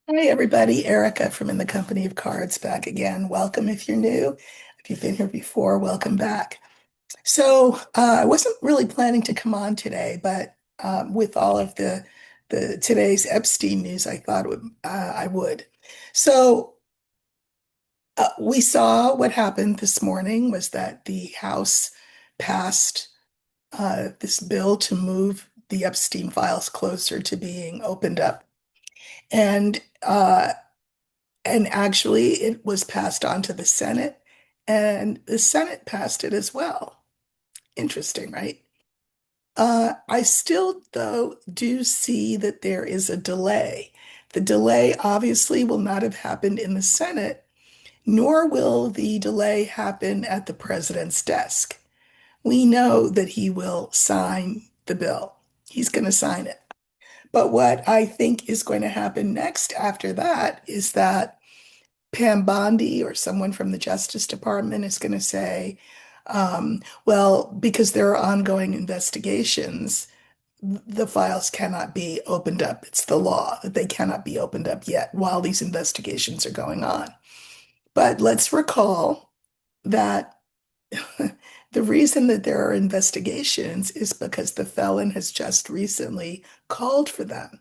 Hi, everybody. Erica from In the Company of Cards back again. Welcome if you're new. If you've been here before, welcome back. I wasn't really planning to come on today, but with all of the today's Epstein news, I thought I would. So we saw what happened this morning was that the House passed this bill to move the Epstein files closer to being opened up. And And actually, it was passed on to the Senate, and the Senate passed it as well. Interesting, right? I still, though, do see that there is a delay. The delay obviously will not have happened in the Senate, nor will the delay happen at the president's desk. We know that he will sign the bill. He's going to sign it. But what I think is going to happen next after that is that Pam Bondi or someone from the Justice Department is going to say, well, because there are ongoing investigations, the files cannot be opened up. It's the law that they cannot be opened up yet while these investigations are going on. But let's recall that the reason that there are investigations is because the felon has just recently called for them.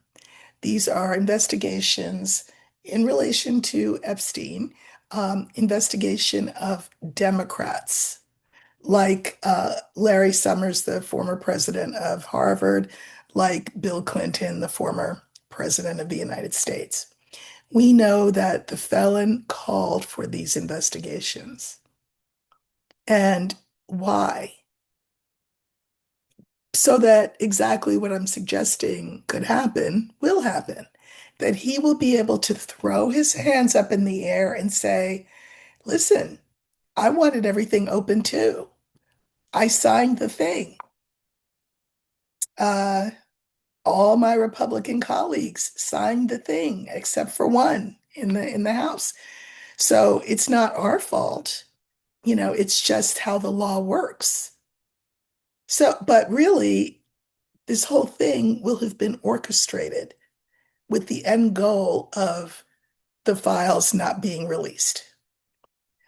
These are investigations in relation to Epstein, investigation of Democrats, like Larry Summers, the former president of Harvard, like Bill Clinton, the former president of the United States. We know that the felon called for these investigations. And why? So that exactly what I'm suggesting could happen will happen. That he will be able to throw his hands up in the air and say, listen, I wanted everything open too. I signed the thing. Uh, all my Republican colleagues signed the thing except for one in the House. So it's not our fault. It's just how the law works. But really, this whole thing will have been orchestrated with the end goal of the files not being released.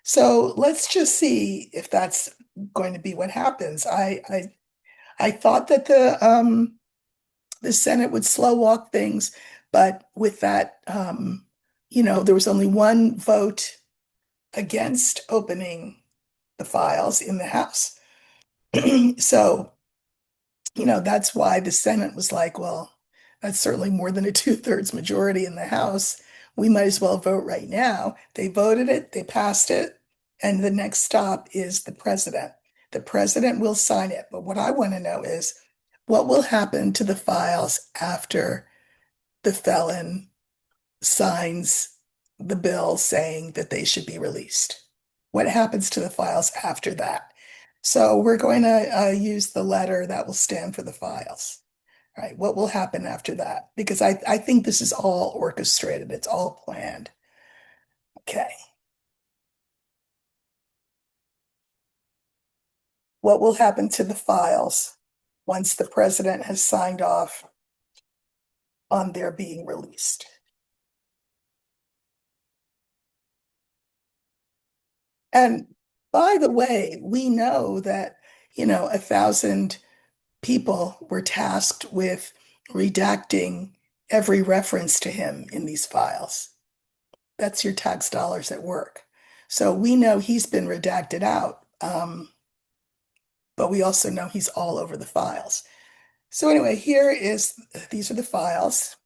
So let's just see if that's going to be what happens. I thought that the Senate would slow walk things, but with that, there was only one vote against opening the files in the House. So that's why the Senate was like, well, that's certainly more than a two-thirds majority in the House. We might as well vote right now. They voted it, they passed it, and the next stop is the president. The president will sign it. But what I want to know is what will happen to the files after the felon signs the bill saying that they should be released? What happens to the files after that? So we're going to use the letter that will stand for the files. Right. What will happen after that? Because I think this is all orchestrated. It's all planned. Okay. What will happen to the files once the president has signed off on their being released? And by the way, we know that, 1,000 people were tasked with redacting every reference to him in these files. That's your tax dollars at work. So we know he's been redacted out, but we also know he's all over the files. So anyway, these are the files.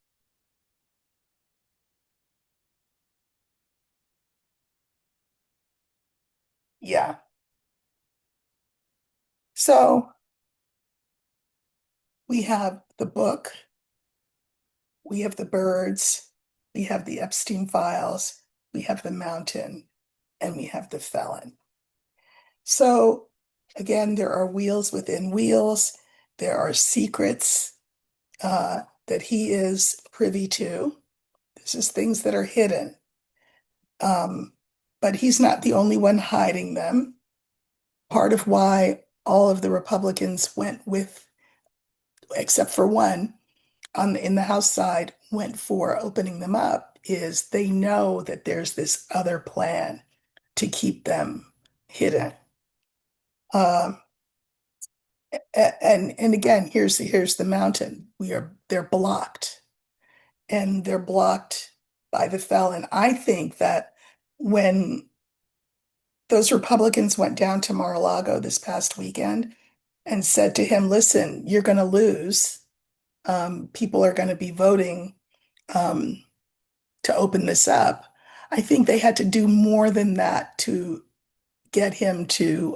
Yeah. So we have the book, we have the birds, we have the Epstein files, we have the mountain, and we have the felon. So again, there are wheels within wheels. There are secrets that he is privy to. This is things that are hidden. Um, but he's not the only one hiding them. Part of why all of the Republicans went with, except for one, in the House side, went for opening them up is they know that there's this other plan to keep them hidden. Um, and again, here's the mountain. They're blocked, and they're blocked by the felon. I think that when those Republicans went down to Mar-a-Lago this past weekend and said to him, "Listen, you're going to lose. People are going to be voting um, to open this up." I think they had to do more than that to get him to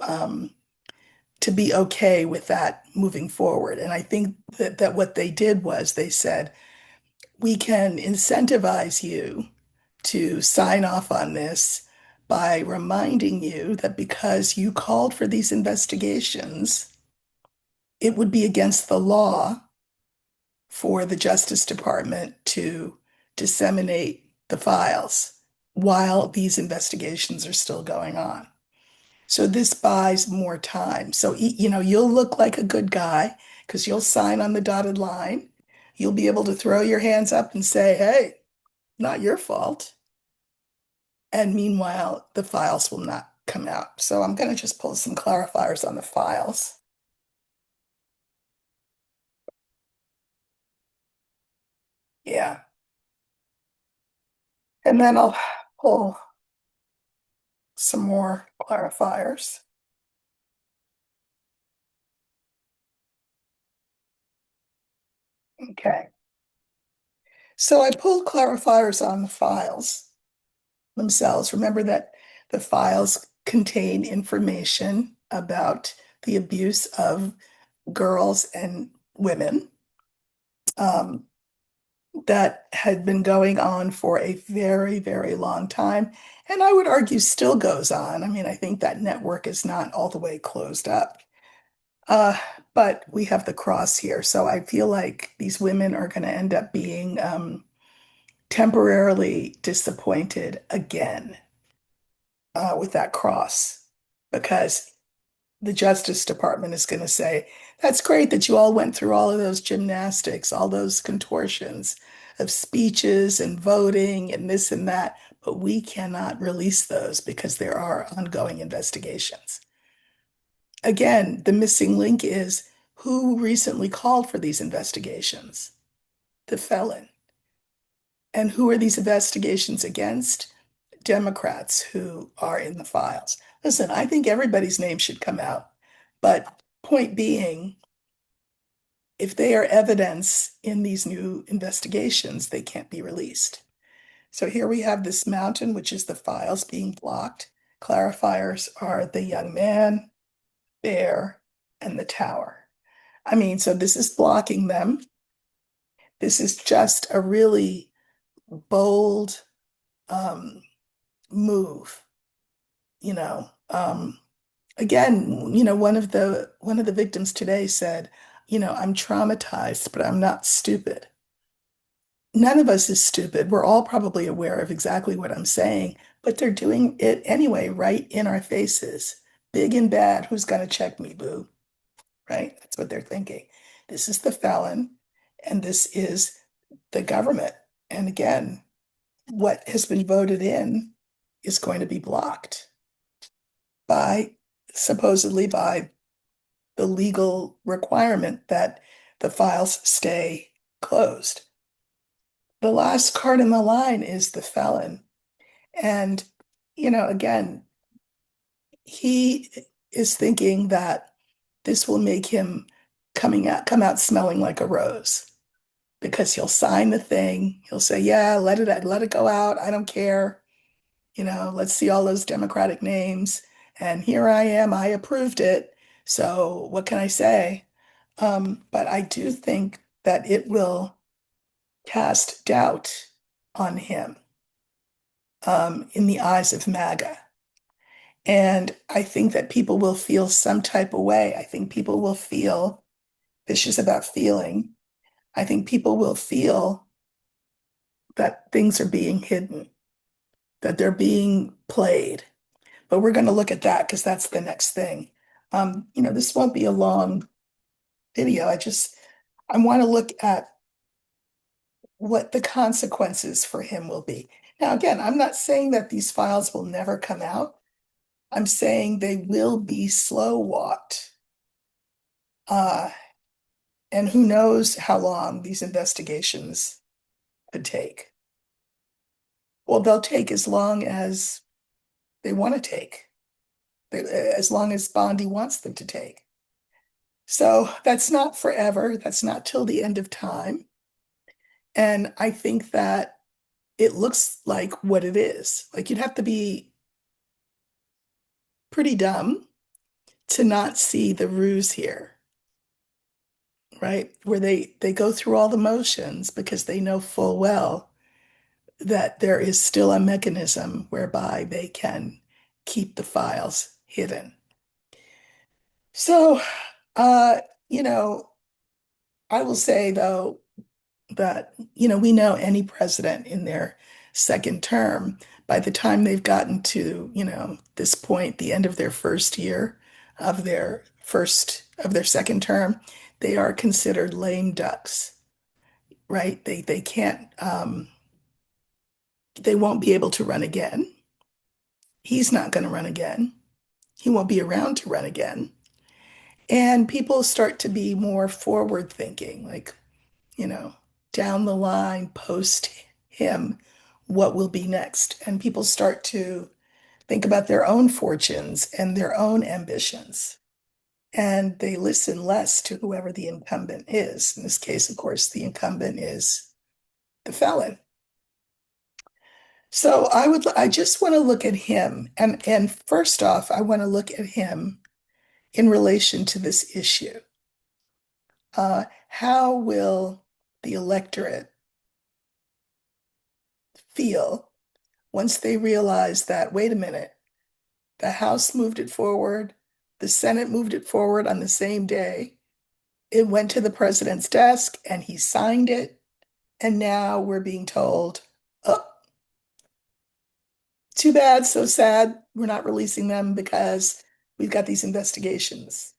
be okay with that moving forward. And I think that what they did was they said, we can incentivize you to sign off on this by reminding you that because you called for these investigations, it would be against the law for the Justice Department to disseminate the files while these investigations are still going on. So this buys more time. So, you'll look like a good guy because you'll sign on the dotted line. You'll be able to throw your hands up and say, hey, not your fault. And meanwhile, the files will not come out. So I'm going to just pull some clarifiers on the files. Yeah. And then I'll pull some more clarifiers. Okay. So I pulled clarifiers on the files themselves. Remember that the files contain information about the abuse of girls and women um, that had been going on for a very, very long time. And I would argue still goes on. I mean, I think that network is not all the way closed up. Uh, but we have the cross here. So I feel like these women are going to end up being temporarily disappointed again with that cross because the Justice Department is going to say, that's great that you all went through all of those gymnastics, all those contortions of speeches and voting and this and that, but we cannot release those because there are ongoing investigations. Again, the missing link is who recently called for these investigations? The felon. And who are these investigations against? Democrats who are in the files. Listen, I think everybody's name should come out. But point being, if they are evidence in these new investigations, they can't be released. So here we have this mountain, which is the files being blocked. Clarifiers are the young man, bear, and the tower. I mean, so this is blocking them. This is just a really bold move, you know. Again, one of the victims today said, I'm traumatized, but I'm not stupid. None of us is stupid. We're all probably aware of exactly what I'm saying, but they're doing it anyway, right in our faces. Big and bad, who's gonna check me, boo? Right? That's what they're thinking. This is the felon, and this is the government. And again, what has been voted in is going to be blocked by supposedly by the legal requirement that the files stay closed. The last card in the line is the felon. And, again, he is thinking that this will make him come out smelling like a rose because he'll sign the thing. He'll say, yeah, let it go out. I don't care. Let's see all those Democratic names. And here I am. I approved it. So what can I say? But I do think that it will cast doubt on him in the eyes of MAGA. And I think that people will feel some type of way. I think people will feel this is about feeling. I think people will feel that things are being hidden, that they're being played. But we're going to look at that because that's the next thing. This won't be a long video. I want to look at what the consequences for him will be. Now, again, I'm not saying that these files will never come out. I'm saying they will be slow walked. Uh, and who knows how long these investigations could take. Well, they'll take as long as they want to take, as long as Bondi wants them to take. So that's not forever. That's not till the end of time. And I think that it looks like what it is. Like you'd have to be pretty dumb to not see the ruse here, right? Where they go through all the motions because they know full well that there is still a mechanism whereby they can keep the files hidden. So, uh, you know, I will say though that, we know any president in their second term, by the time they've gotten to, this point, the end of their first year of their second term, they are considered lame ducks, right? They can't they won't be able to run again. He's not going to run again. He won't be around to run again. And people start to be more forward thinking, like, you know, down the line, post him, what will be next? And people start to think about their own fortunes and their own ambitions. And they listen less to whoever the incumbent is. In this case, of course, the incumbent is the felon. So I just want to look at him. And first off, I want to look at him in relation to this issue. How will the electorate feel once they realize that, wait a minute, the House moved it forward, the Senate moved it forward on the same day, it went to the president's desk and he signed it, and now we're being told, oh, too bad, so sad, we're not releasing them because we've got these investigations.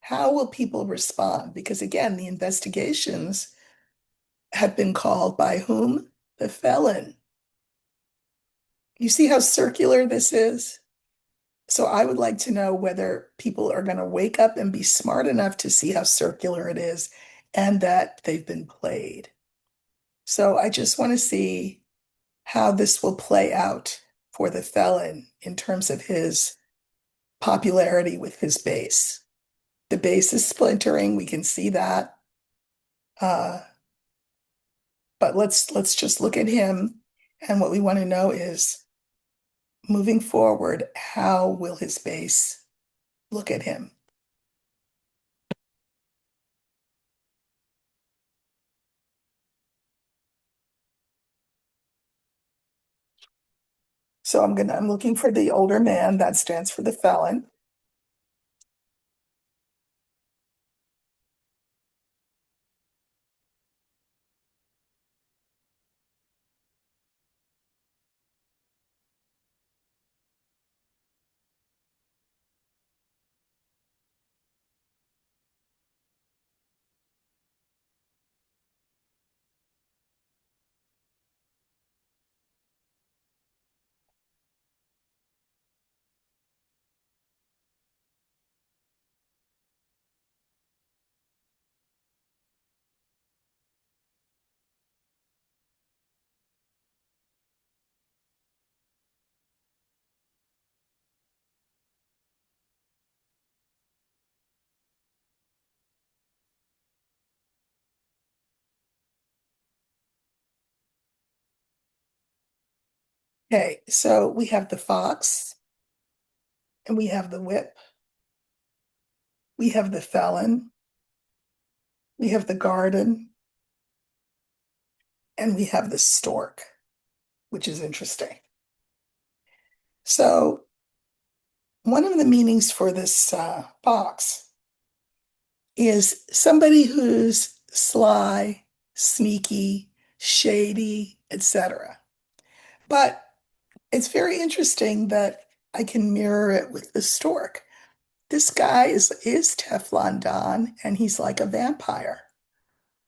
How will people respond? Because again, the investigations have been called by whom? The felon. You see how circular this is? So I would like to know whether people are going to wake up and be smart enough to see how circular it is and that they've been played. So I just want to see how this will play out for the felon in terms of his popularity with his base. The base is splintering, we can see that. Uh, but let's just look at him, and what we want to know is moving forward, how will his base look at him? So I'm looking for the older man, that stands for the felon. Okay, so we have the fox and we have the whip, we have the felon, we have the garden, and we have the stork, which is interesting. So one of the meanings for this fox is somebody who's sly, sneaky, shady, etc. But it's very interesting that I can mirror it with the stork. This guy is Teflon Don, and he's like a vampire,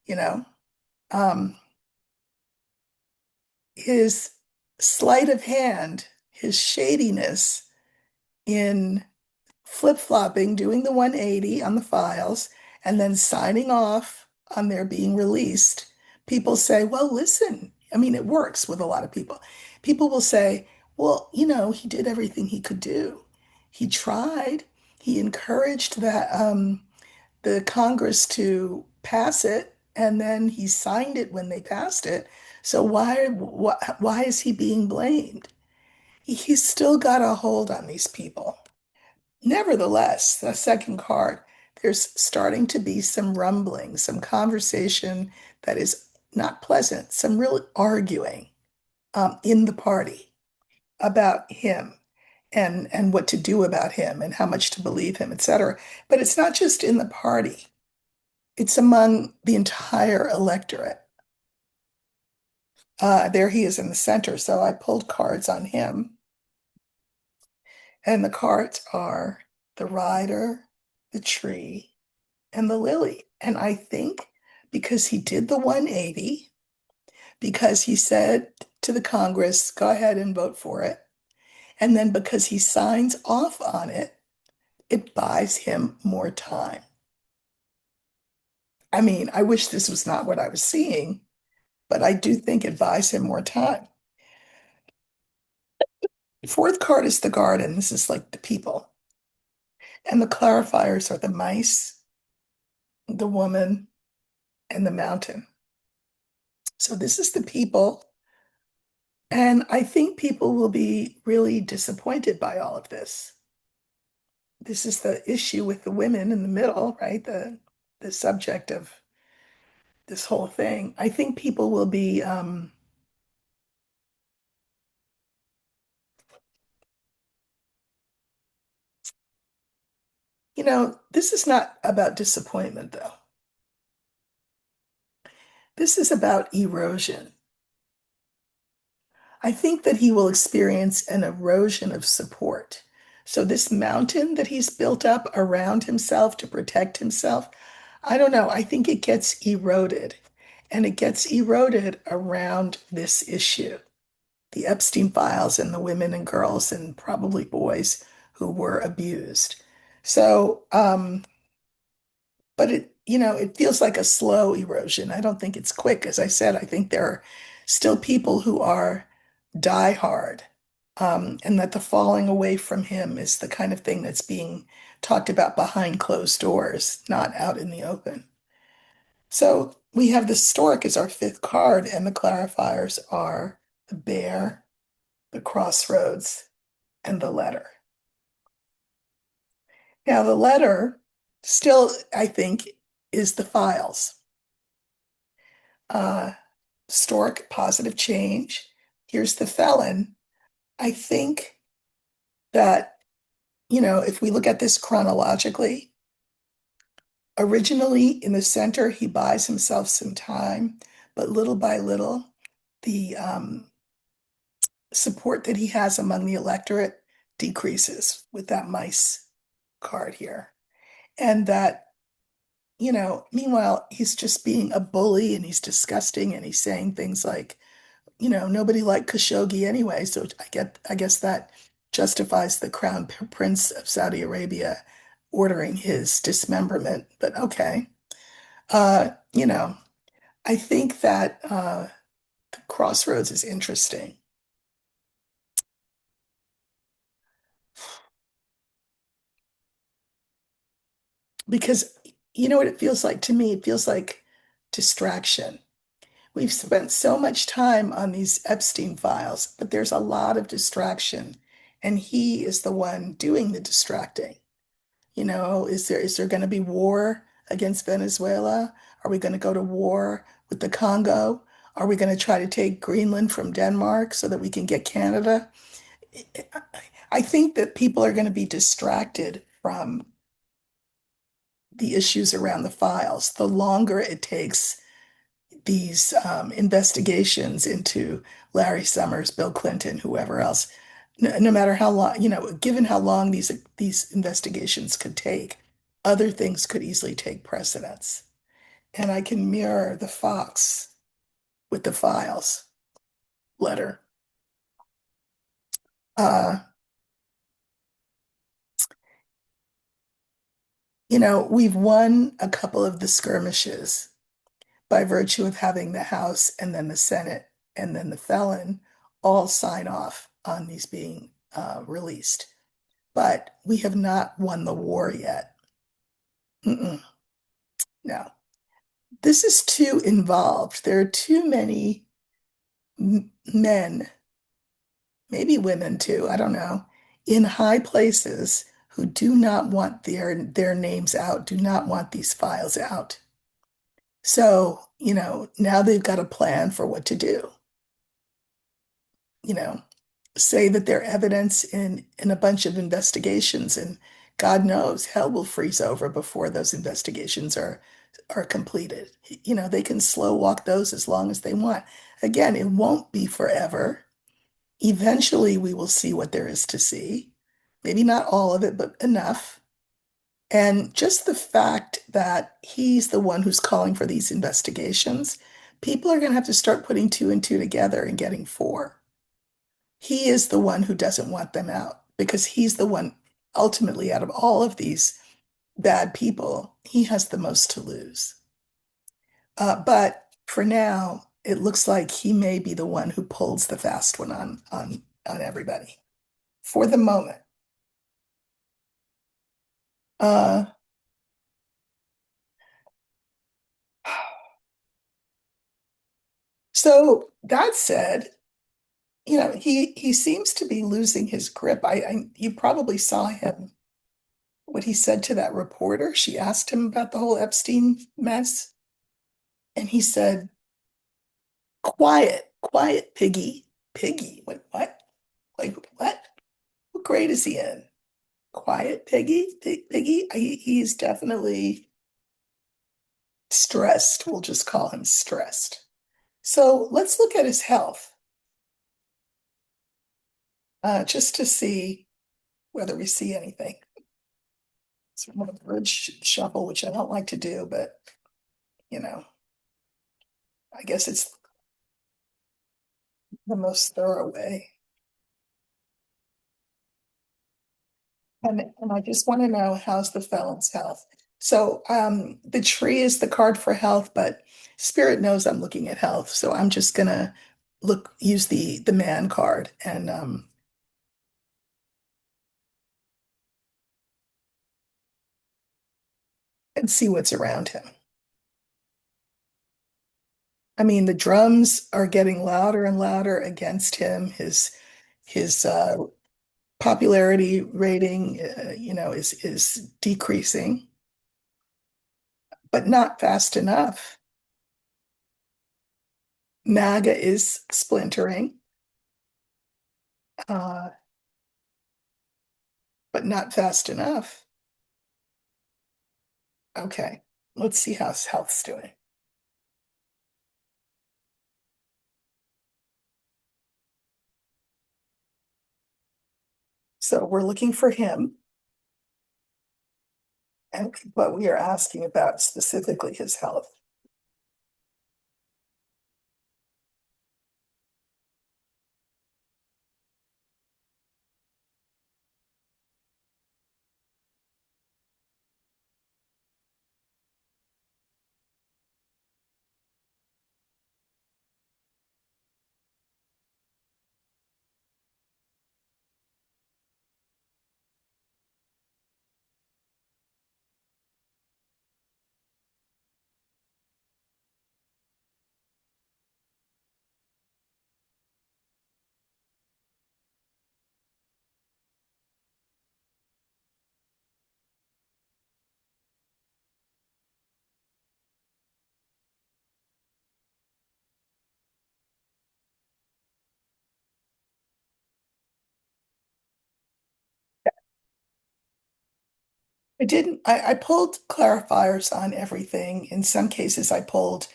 you know. Um, his sleight of hand, his shadiness in flip-flopping, doing the 180 on the files, and then signing off on their being released, people say, well, listen, I mean, it works with a lot of people. People will say, well, he did everything he could do. He tried. He encouraged the Congress to pass it, and then he signed it when they passed it. So why is he being blamed? He's still got a hold on these people. Nevertheless, the second card, there's starting to be some rumbling, some conversation that is not pleasant, some real arguing in the party about him and what to do about him and how much to believe him, etc. But it's not just in the party, it's among the entire electorate. There he is in the center. So I pulled cards on him, and the cards are the rider, the tree, and the lily. And I think because he did the 180, because he said to the Congress, go ahead and vote for it, and then because he signs off on it, it buys him more time. I mean, I wish this was not what I was seeing, but I do think it buys him more time. Fourth card is the garden. This is like the people. And the clarifiers are the mice, the woman, and the mountain. So this is the people. And I think people will be really disappointed by all of this. This is the issue with the women in the middle, right? The subject of this whole thing. I think people will be, this is not about disappointment, though. This is about erosion. I think that he will experience an erosion of support. So, this mountain that he's built up around himself to protect himself, I don't know. I think it gets eroded. And it gets eroded around this issue, the Epstein files and the women and girls and probably boys who were abused. So, but it feels like a slow erosion. I don't think it's quick. As I said, I think there are still people who are diehard, and that the falling away from him is the kind of thing that's being talked about behind closed doors, not out in the open. So we have the stork as our fifth card, and the clarifiers are the bear, the crossroads, and the letter. Now, the letter still, I think, is the files. Uh, Stork, positive change. Here's the felon. I think that, if we look at this chronologically, originally in the center, he buys himself some time, but little by little, the support that he has among the electorate decreases with that mice card here. And that, meanwhile, he's just being a bully and he's disgusting and he's saying things like, nobody liked Khashoggi anyway. So I guess that justifies the crown prince of Saudi Arabia ordering his dismemberment. But okay. Uh, you know, I think that the crossroads is interesting because you know what it feels like to me? It feels like distraction. We've spent so much time on these Epstein files, but there's a lot of distraction, and he is the one doing the distracting. Is there going to be war against Venezuela? Are we going to go to war with the Congo? Are we going to try to take Greenland from Denmark so that we can get Canada? I think that people are going to be distracted from the issues around the files. The longer it takes these investigations into Larry Summers, Bill Clinton, whoever else, no matter how long, given how long these investigations could take, other things could easily take precedence. And I can mirror the fox with the files. letter. Uh, we've won a couple of the skirmishes by virtue of having the House and then the Senate and then the felon all sign off on these being released. But we have not won the war yet. Mm-mm, no. This is too involved. There are too many men, maybe women too, I don't know, in high places who do not want their names out, do not want these files out. So, now they've got a plan for what to do. You know, say that they're evidence in a bunch of investigations, and God knows hell will freeze over before those investigations are completed. They can slow walk those as long as they want. Again, it won't be forever. Eventually, we will see what there is to see. Maybe not all of it, but enough. And just the fact that he's the one who's calling for these investigations, people are going to have to start putting two and two together and getting four. He is the one who doesn't want them out because he's the one, ultimately, out of all of these bad people, he has the most to lose. But for now, it looks like he may be the one who pulls the fast one on everybody for the moment. Uh, so that said, he seems to be losing his grip. You probably saw him, what he said to that reporter. She asked him about the whole Epstein mess, and he said, "Quiet, quiet, piggy, piggy." What? Like what? What grade is he in? Quiet, piggy, piggy. He's definitely stressed. We'll just call him stressed. So let's look at his health, just to see whether we see anything. Sort of a bridge shuffle, which I don't like to do, but you know, I guess it's the most thorough way. And I just want to know, how's the felon's health? So the tree is the card for health, but Spirit knows I'm looking at health, so I'm just gonna use the man card and see what's around him. I mean, the drums are getting louder and louder against him. His popularity rating, is decreasing, but not fast enough. MAGA is splintering, uh, but not fast enough. Okay, let's see how his health's doing. So we're looking for him, and but we are asking about specifically his health. I pulled clarifiers on everything. In some cases, I pulled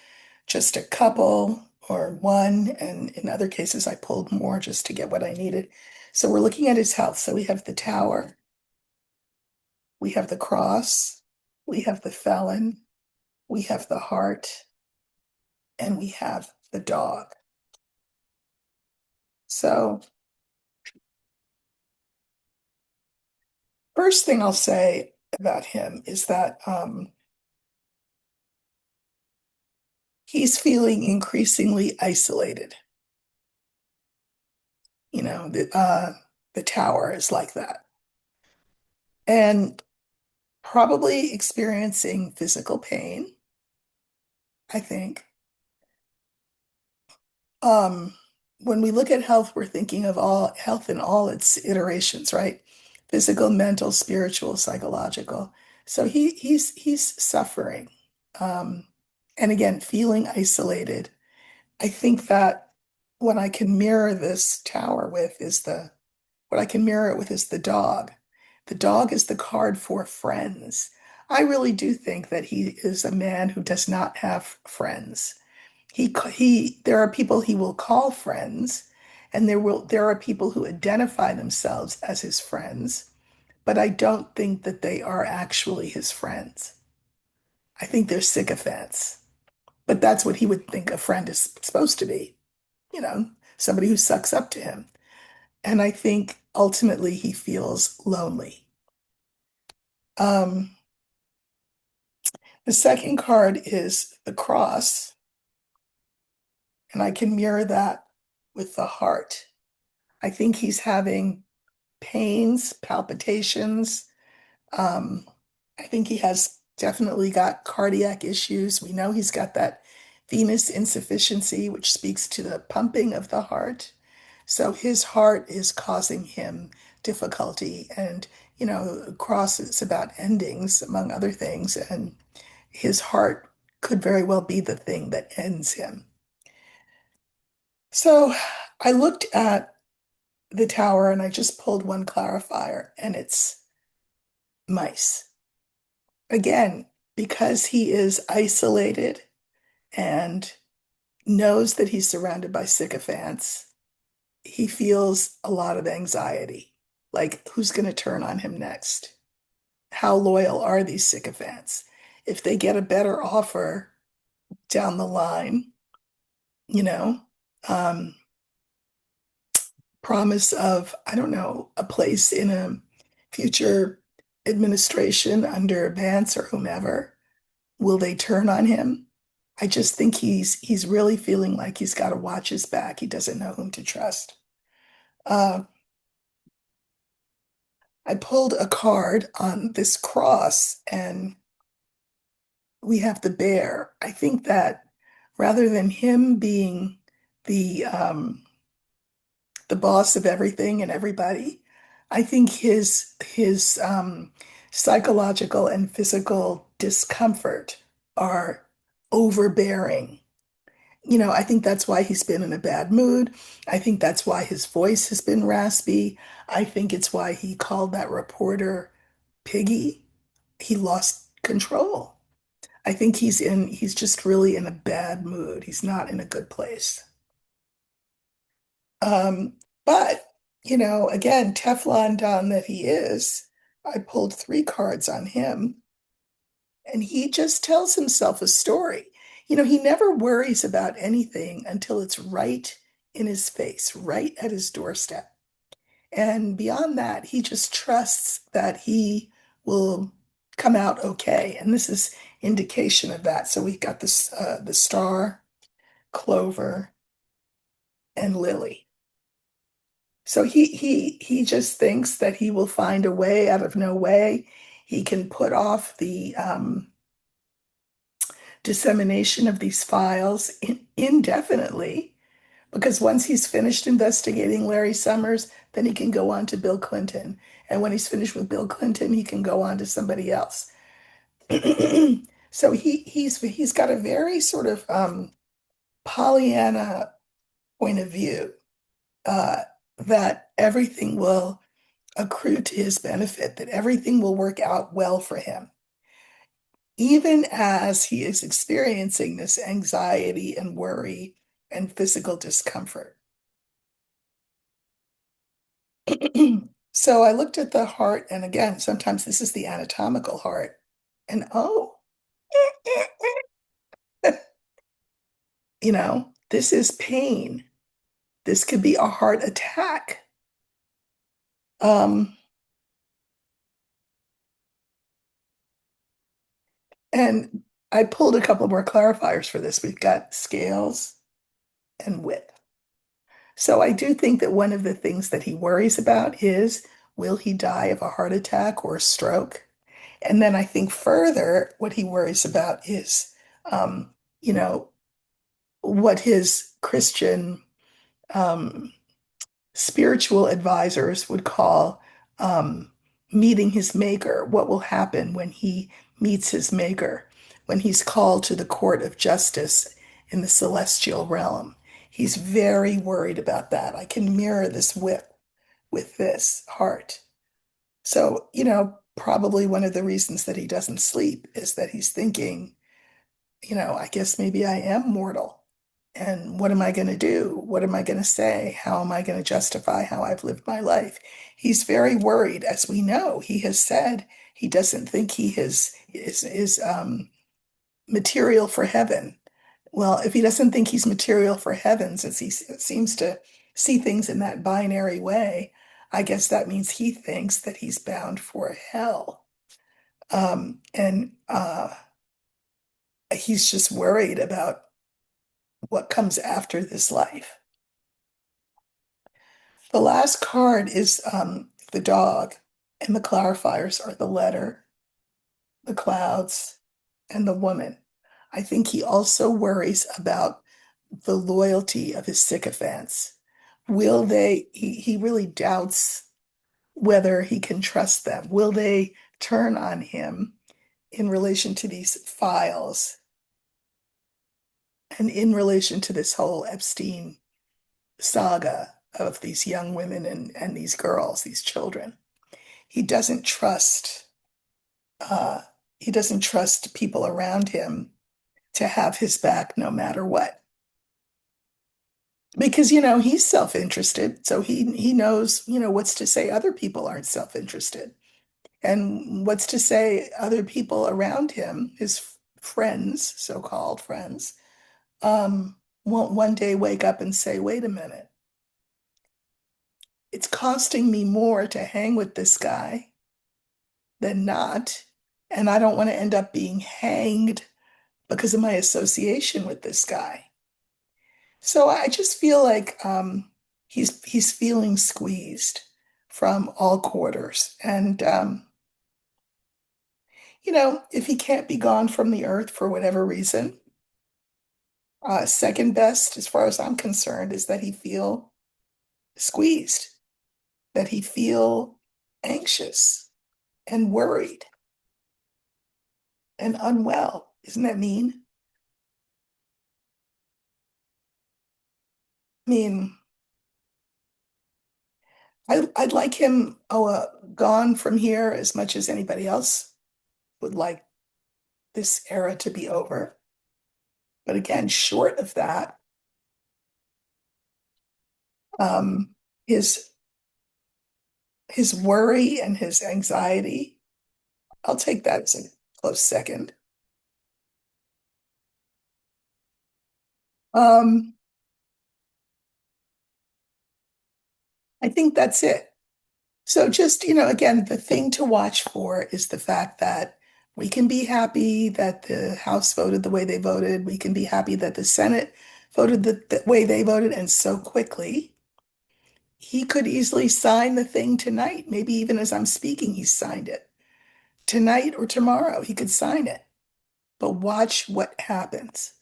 just a couple or one, and in other cases, I pulled more just to get what I needed. So we're looking at his health. So we have the tower, we have the cross, we have the felon, we have the heart, and we have the dog. So, first thing I'll say about him is that he's feeling increasingly isolated. The tower is like that. And probably experiencing physical pain, I think. Um, when we look at health, we're thinking of all health in all its iterations, right? Physical, mental, spiritual, psychological. So he's suffering. Um, and again, feeling isolated. I think that what I can mirror this tower with is the what I can mirror it with is the dog. The dog is the card for friends. I really do think that he is a man who does not have friends. There are people he will call friends, and there are people who identify themselves as his friends, but I don't think that they are actually his friends. I think they're sycophants. But that's what he would think a friend is supposed to be, you know, somebody who sucks up to him. And I think ultimately he feels lonely. Um, the second card is the cross, and I can mirror that with the heart. I think he's having pains, palpitations. Um, I think he has definitely got cardiac issues. We know he's got that venous insufficiency, which speaks to the pumping of the heart. So his heart is causing him difficulty. And, cross is about endings, among other things. And his heart could very well be the thing that ends him. So I looked at the tower and I just pulled one clarifier, and it's mice. Again, because he is isolated and knows that he's surrounded by sycophants, he feels a lot of anxiety. Like, who's going to turn on him next? How loyal are these sycophants? If they get a better offer down the line, you know, um, promise of, I don't know, a place in a future administration under Vance or whomever, will they turn on him? I just think he's really feeling like he's got to watch his back. He doesn't know whom to trust. Uh, I pulled a card on this cross, and we have the bear. I think that rather than him being the boss of everything and everybody, I think his psychological and physical discomfort are overbearing. I think that's why he's been in a bad mood. I think that's why his voice has been raspy. I think it's why he called that reporter Piggy. He lost control. I think he's just really in a bad mood. He's not in a good place. Um, but, again, Teflon Don that he is, I pulled three cards on him, and he just tells himself a story. He never worries about anything until it's right in his face, right at his doorstep. And beyond that, he just trusts that he will come out okay. And this is indication of that. So we've got the star, clover, and lily. So he just thinks that he will find a way out of no way. He can put off the dissemination of these files indefinitely, because once he's finished investigating Larry Summers, then he can go on to Bill Clinton. And when he's finished with Bill Clinton, he can go on to somebody else. So he's got a very sort of Pollyanna point of view, uh, that everything will accrue to his benefit, that everything will work out well for him, even as he is experiencing this anxiety and worry and physical discomfort. So I looked at the heart, and again, sometimes this is the anatomical heart, and oh, this is pain. This could be a heart attack. Um, and I pulled a couple more clarifiers for this. We've got scales and width. So I do think that one of the things that he worries about is, will he die of a heart attack or a stroke? And then I think further, what he worries about is, um, you know, what his Christian um, spiritual advisors would call um, meeting his maker. What will happen when he meets his maker, when he's called to the court of justice in the celestial realm? He's very worried about that. I can mirror this with this heart. So, probably one of the reasons that he doesn't sleep is that he's thinking, I guess maybe I am mortal. And what am I going to do? What am I going to say? How am I going to justify how I've lived my life? He's very worried, as we know. He has said he doesn't think he is material for heaven. Well, if he doesn't think he's material for heaven, since he seems to see things in that binary way, I guess that means he thinks that he's bound for hell. And he's just worried about what comes after this life. The last card is the dog, and the clarifiers are the letter, the clouds, and the woman. I think he also worries about the loyalty of his sycophants. He really doubts whether he can trust them. Will they turn on him in relation to these files and in relation to this whole Epstein saga of these young women and these girls, these children? He doesn't trust uh, he doesn't trust people around him to have his back no matter what. Because, he's self-interested, so he knows, what's to say other people aren't self-interested. And what's to say other people around him, his friends, so-called friends, won't one day wake up and say, wait a minute, it's costing me more to hang with this guy than not. And I don't want to end up being hanged because of my association with this guy. So I just feel like he's feeling squeezed from all quarters. And if he can't be gone from the earth for whatever reason, second best, as far as I'm concerned, is that he feel squeezed, that he feel anxious and worried and unwell. Isn't that mean? I mean, I'd like him gone from here as much as anybody else would like this era to be over. But again, short of that, um, his his worry and his anxiety, I'll take that as a close second. Um, I think that's it. So just, again, the thing to watch for is the fact that we can be happy that the House voted the way they voted. We can be happy that the Senate voted the way they voted, and so quickly. He could easily sign the thing tonight. Maybe even as I'm speaking, he's signed it. Tonight or tomorrow, he could sign it. But watch what happens.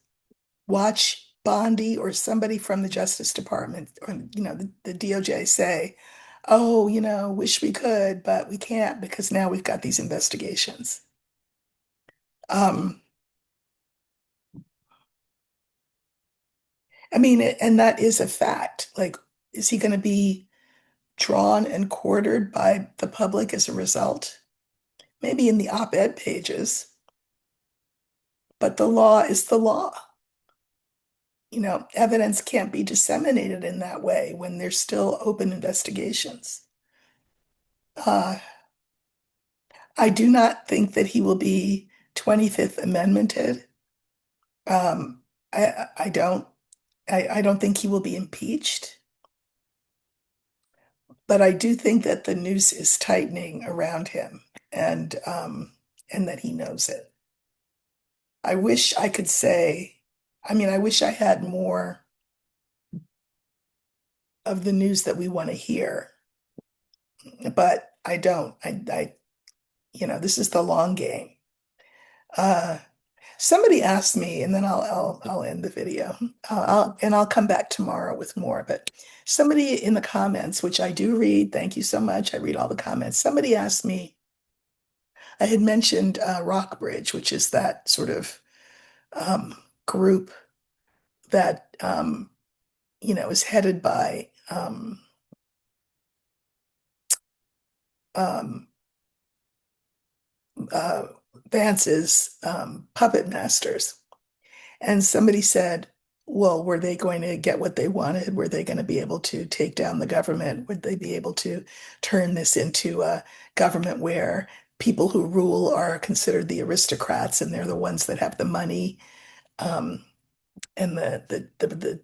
Watch Bondi or somebody from the Justice Department or the DOJ say, "Oh, wish we could, but we can't because now we've got these investigations." Um, I mean, and that is a fact. Like, is he going to be drawn and quartered by the public as a result? Maybe in the op-ed pages, but the law is the law. Evidence can't be disseminated in that way when there's still open investigations. Uh, I do not think that he will be 25th Amendmented. Um, I don't think he will be impeached. but I do think that the noose is tightening around him, and that he knows it. I wish I could say, I mean, I wish I had more of the news that we want to hear, but I don't. This is the long game. Uh, Somebody asked me, and then I'll end the video. I'll come back tomorrow with more. But somebody in the comments, which I do read, thank you so much. I read all the comments. Somebody asked me, I had mentioned Rockbridge, which is that sort of um, group that is headed by um, uh, Vance's puppet masters. And somebody said, well, were they going to get what they wanted? Were they going to be able to take down the government? Would they be able to turn this into a government where people who rule are considered the aristocrats and they're the ones that have the money, um, and the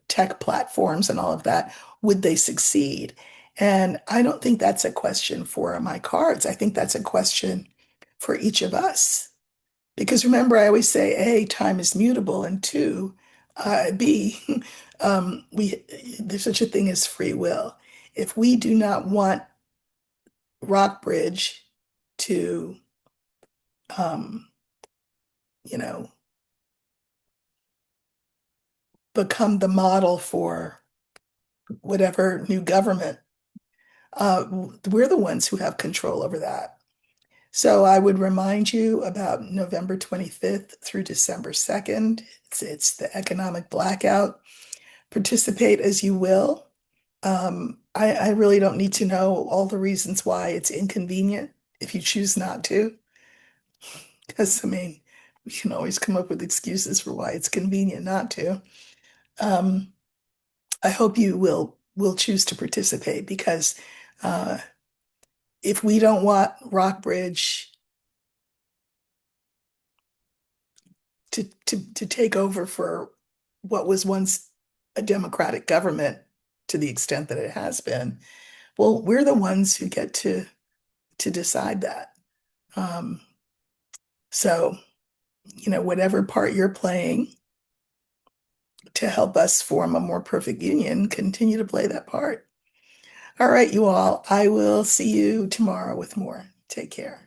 tech platforms and all of that? Would they succeed? And I don't think that's a question for my cards. I think that's a question for each of us. Because remember, I always say, A, time is mutable, and two, B, we there's such a thing as free will. If we do not want Rockbridge to, um, you know, become the model for whatever new government, we're the ones who have control over that. So I would remind you about November 25th through December 2nd. It's the economic blackout. Participate as you will. I really don't need to know all the reasons why it's inconvenient if you choose not to, because I mean, we can always come up with excuses for why it's convenient not to. Um, I hope you will choose to participate because uh, if we don't want Rockbridge to take over for what was once a democratic government to the extent that it has been, well, we're the ones who get to decide that. Um, so, whatever part you're playing to help us form a more perfect union, continue to play that part. All right, you all. I will see you tomorrow with more. Take care.